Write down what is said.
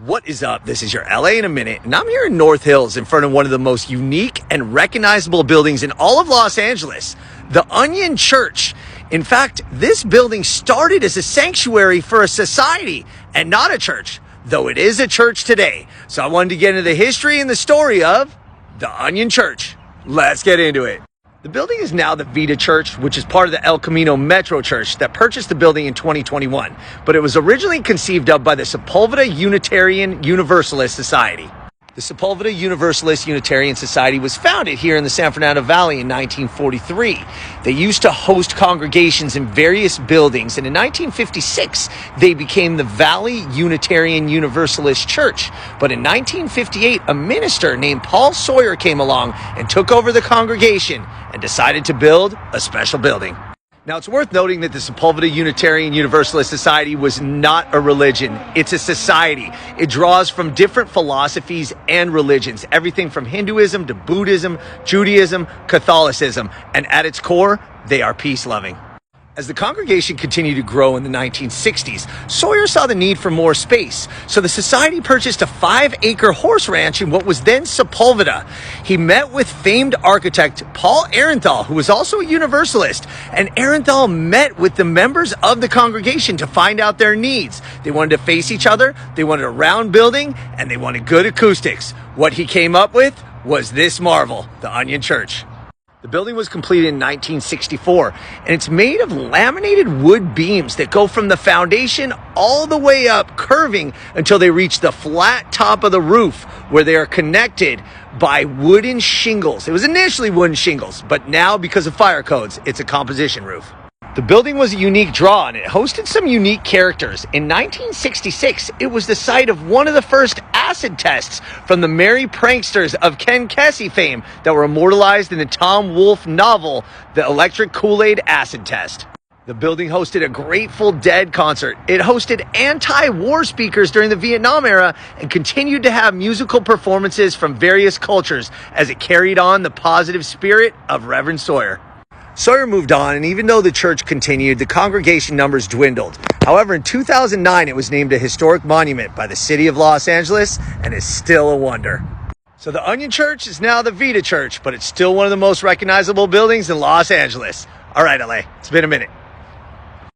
What is up? This is your LA in a minute, and I'm here in North Hills in front of one of the most unique and recognizable buildings in all of Los Angeles, the Onion Church. In fact, this building started as a sanctuary for a society and not a church, though it is a church today. So I wanted to get into the history and the story of the Onion Church. Let's get into it. The building is now the Vida Church, which is part of the El Camino Metro Church that purchased the building in 2021, but it was originally conceived of by the Sepulveda Unitarian Universalist Society. The Sepulveda Universalist Unitarian Society was founded here in the San Fernando Valley in 1943. They used to host congregations in various buildings, and in 1956, they became the Valley Unitarian Universalist Church. But in 1958, a minister named Paul Sawyer came along and took over the congregation and decided to build a special building. Now, it's worth noting that the Sepulveda Unitarian Universalist Society was not a religion. It's a society. It draws from different philosophies and religions, everything from Hinduism to Buddhism, Judaism, Catholicism, and at its core, they are peace-loving. As the congregation continued to grow in the 1960s, Sawyer saw the need for more space, so the society purchased a 5-acre horse ranch in what was then Sepulveda. He met with famed architect Paul Arenthal, who was also a Universalist, and Arenthal met with the members of the congregation to find out their needs. They wanted to face each other, they wanted a round building, and they wanted good acoustics. What he came up with was this marvel, the Onion Church. The building was completed in 1964, and it's made of laminated wood beams that go from the foundation all the way up, curving until they reach the flat top of the roof, where they are connected by wooden shingles. It was initially wooden shingles, but now, because of fire codes, it's a composition roof. The building was a unique draw, and it hosted some unique characters. In 1966, it was the site of one of the first acid tests from the merry pranksters of Ken Kesey fame that were immortalized in the Tom Wolfe novel, The Electric Kool-Aid Acid Test. The building hosted a Grateful Dead concert. It hosted anti-war speakers during the Vietnam era and continued to have musical performances from various cultures as it carried on the positive spirit of Reverend Sawyer. Sawyer moved on, and even though the church continued, the congregation numbers dwindled. However, in 2009, it was named a historic monument by the city of Los Angeles and is still a wonder. So the Onion Church is now the Vida Church, but it's still one of the most recognizable buildings in Los Angeles. All right, LA, it's been a minute.